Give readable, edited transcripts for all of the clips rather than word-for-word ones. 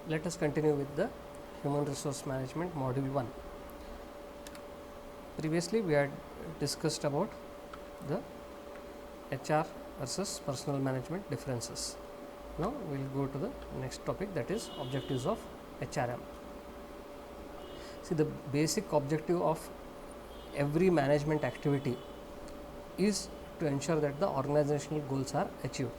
Let us continue with the Human Resource Management Module 1. Previously, we had discussed about the HR versus personal management differences. Now, we will go to the next topic, that is objectives of HRM. See, the basic objective of every management activity is to ensure that the organizational goals are achieved.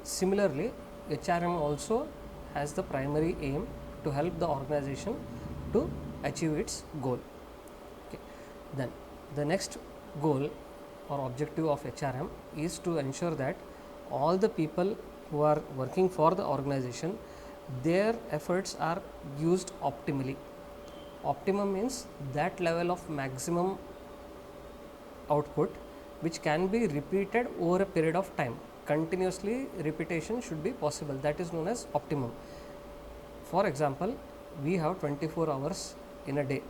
Similarly, HRM also has the primary aim to help the organization to achieve its goal. Okay. Then the next goal or objective of HRM is to ensure that all the people who are working for the organization, their efforts are used optimally. Optimum means that level of maximum output which can be repeated over a period of time. Continuously repetition should be possible, that is known as optimum. For example, we have 24 hours in a day.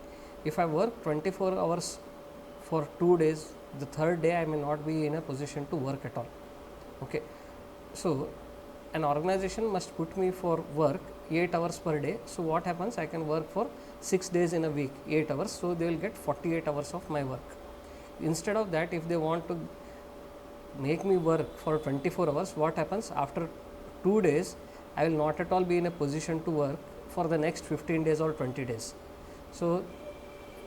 If I work 24 hours for 2 days, the third day I may not be in a position to work at all. Okay. So, an organization must put me for work 8 hours per day. So, what happens? I can work for 6 days in a week, 8 hours. So, they will get 48 hours of my work. Instead of that, if they want to make me work for 24 hours, what happens? After 2 days, I will not at all be in a position to work for the next 15 days or 20 days. So,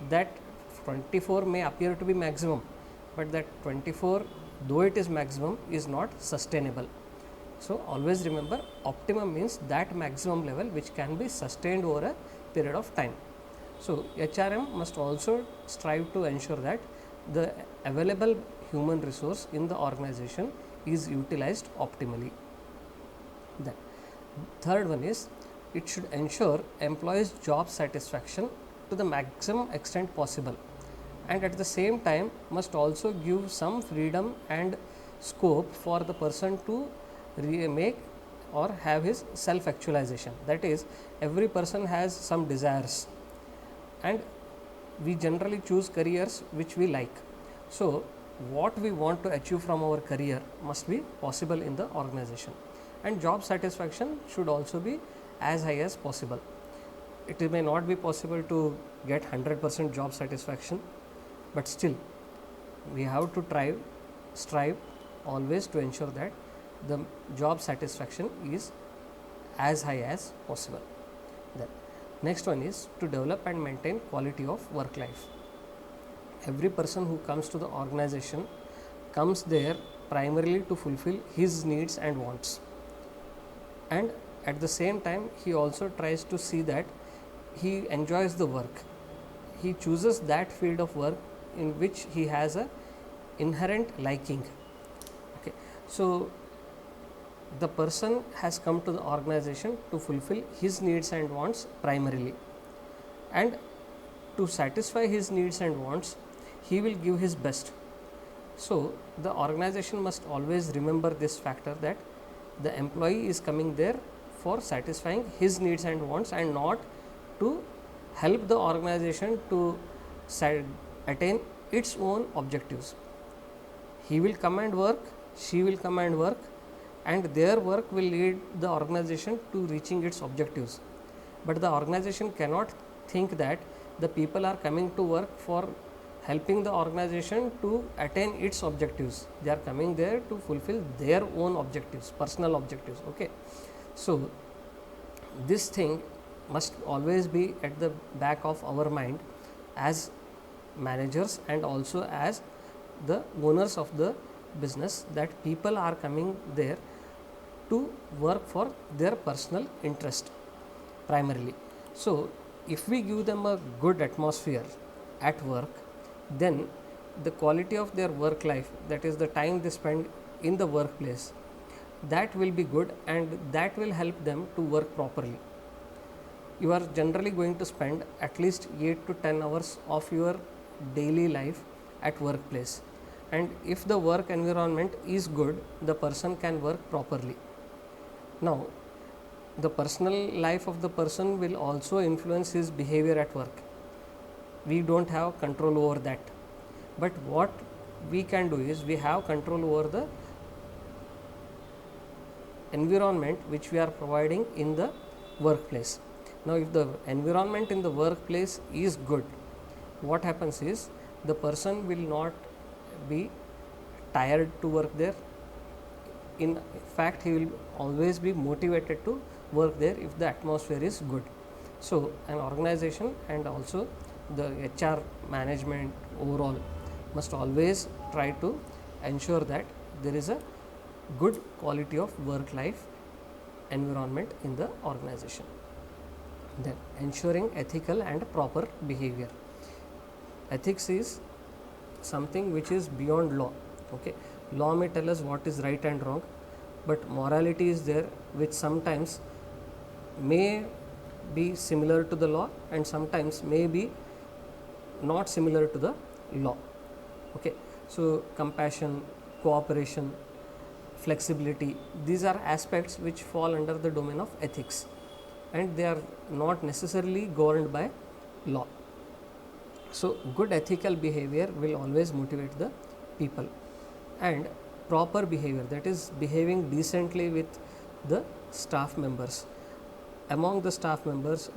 that 24 may appear to be maximum, but that 24, though it is maximum, is not sustainable. So, always remember, optimum means that maximum level which can be sustained over a period of time. So, HRM must also strive to ensure that the available human resource in the organization is utilized optimally. Then, third one is, it should ensure employees' job satisfaction to the maximum extent possible, and at the same time must also give some freedom and scope for the person to make or have his self actualization. That is, every person has some desires and we generally choose careers which we like. So, what we want to achieve from our career must be possible in the organization, and job satisfaction should also be as high as possible. It may not be possible to get 100% job satisfaction, but still we have to strive always to ensure that the job satisfaction is as high as possible. Then next one is to develop and maintain quality of work life. Every person who comes to the organization comes there primarily to fulfill his needs and wants, and at the same time he also tries to see that he enjoys the work. He chooses that field of work in which he has a inherent liking. Okay. So, the person has come to the organization to fulfill his needs and wants primarily, and to satisfy his needs and wants he will give his best. So, the organization must always remember this factor, that the employee is coming there for satisfying his needs and wants and not to help the organization to attain its own objectives. He will come and work, she will come and work, and their work will lead the organization to reaching its objectives. But the organization cannot think that the people are coming to work for helping the organization to attain its objectives. They are coming there to fulfill their own objectives, personal objectives. Okay. So, this thing must always be at the back of our mind as managers and also as the owners of the business, that people are coming there to work for their personal interest primarily. So, if we give them a good atmosphere at work, then the quality of their work life, that is the time they spend in the workplace, that will be good, and that will help them to work properly. You are generally going to spend at least 8 to 10 hours of your daily life at workplace, and if the work environment is good, the person can work properly. Now, the personal life of the person will also influence his behavior at work. We don't have control over that, but what we can do is we have control over the environment which we are providing in the workplace. Now, if the environment in the workplace is good, what happens is the person will not be tired to work there. In fact, he will always be motivated to work there if the atmosphere is good. So, an organization and also the HR management overall must always try to ensure that there is a good quality of work life environment in the organization. Then, ensuring ethical and proper behavior. Ethics is something which is beyond law. Okay, law may tell us what is right and wrong, but morality is there, which sometimes may be similar to the law and sometimes may be not similar to the law. Okay, so compassion, cooperation, flexibility, these are aspects which fall under the domain of ethics, and they are not necessarily governed by law. So, good ethical behavior will always motivate the people, and proper behavior, that is behaving decently with the staff members. Among the staff members,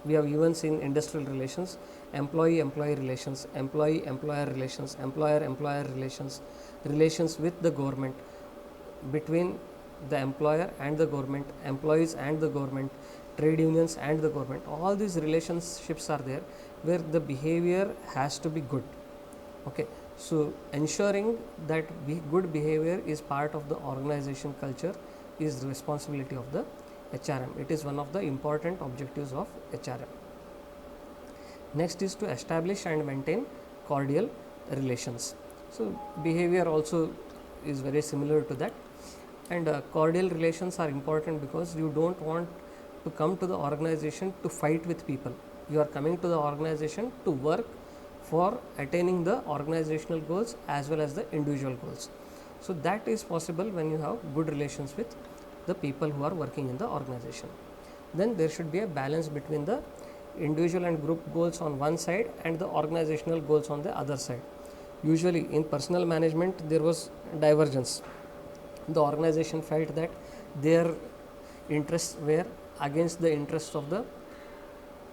we have even seen industrial relations, employee-employee relations, employee-employer relations, employer-employer relations, relations with the government, between the employer and the government, employees and the government, trade unions and the government. All these relationships are there where the behavior has to be good. Okay, so ensuring that good behavior is part of the organization culture is the responsibility of the HRM. It is one of the important objectives of HRM. Next is to establish and maintain cordial relations. So, behavior also is very similar to that, and cordial relations are important because you don't want to come to the organization to fight with people. You are coming to the organization to work for attaining the organizational goals as well as the individual goals. So, that is possible when you have good relations with the people who are working in the organization. Then there should be a balance between the individual and group goals on one side and the organizational goals on the other side. Usually in personnel management there was divergence. The organization felt that their interests were against the interests of the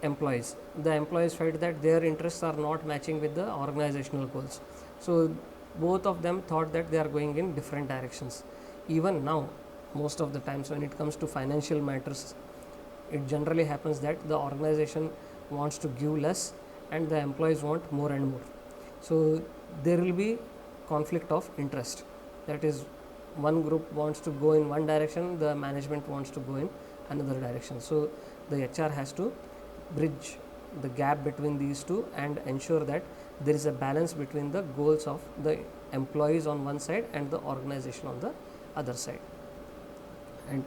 employees. The employees felt that their interests are not matching with the organizational goals. So both of them thought that they are going in different directions. Even now, most of the times when it comes to financial matters, it generally happens that the organization wants to give less and the employees want more and more. So there will be conflict of interest. That is, one group wants to go in one direction, the management wants to go in another direction. So the HR has to bridge the gap between these two and ensure that there is a balance between the goals of the employees on one side and the organization on the other side. And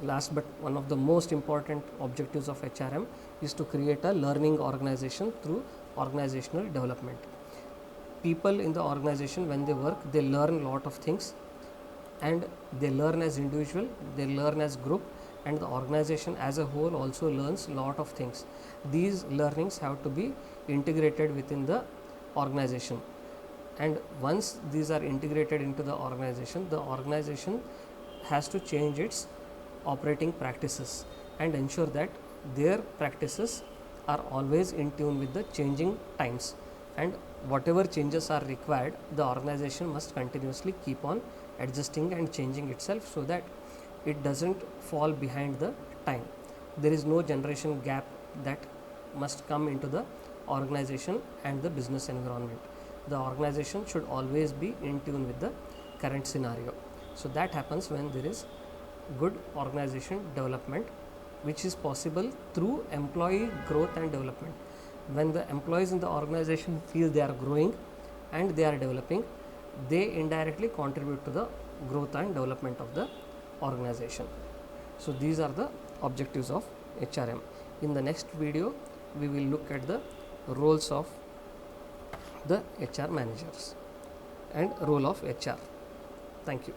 last but one of the most important objectives of HRM is to create a learning organization through organizational development. People in the organization, when they work, they learn a lot of things, and they learn as individual, they learn as group, and the organization as a whole also learns a lot of things. These learnings have to be integrated within the organization, and once these are integrated into the organization has to change its operating practices and ensure that their practices are always in tune with the changing times, and whatever changes are required, the organization must continuously keep on adjusting and changing itself so that it doesn't fall behind the time. There is no generation gap that must come into the organization and the business environment. The organization should always be in tune with the current scenario. So that happens when there is good organization development, which is possible through employee growth and development. When the employees in the organization feel they are growing and they are developing, they indirectly contribute to the growth and development of the organization. So these are the objectives of HRM. In the next video, we will look at the roles of the HR managers and role of HR. Thank you.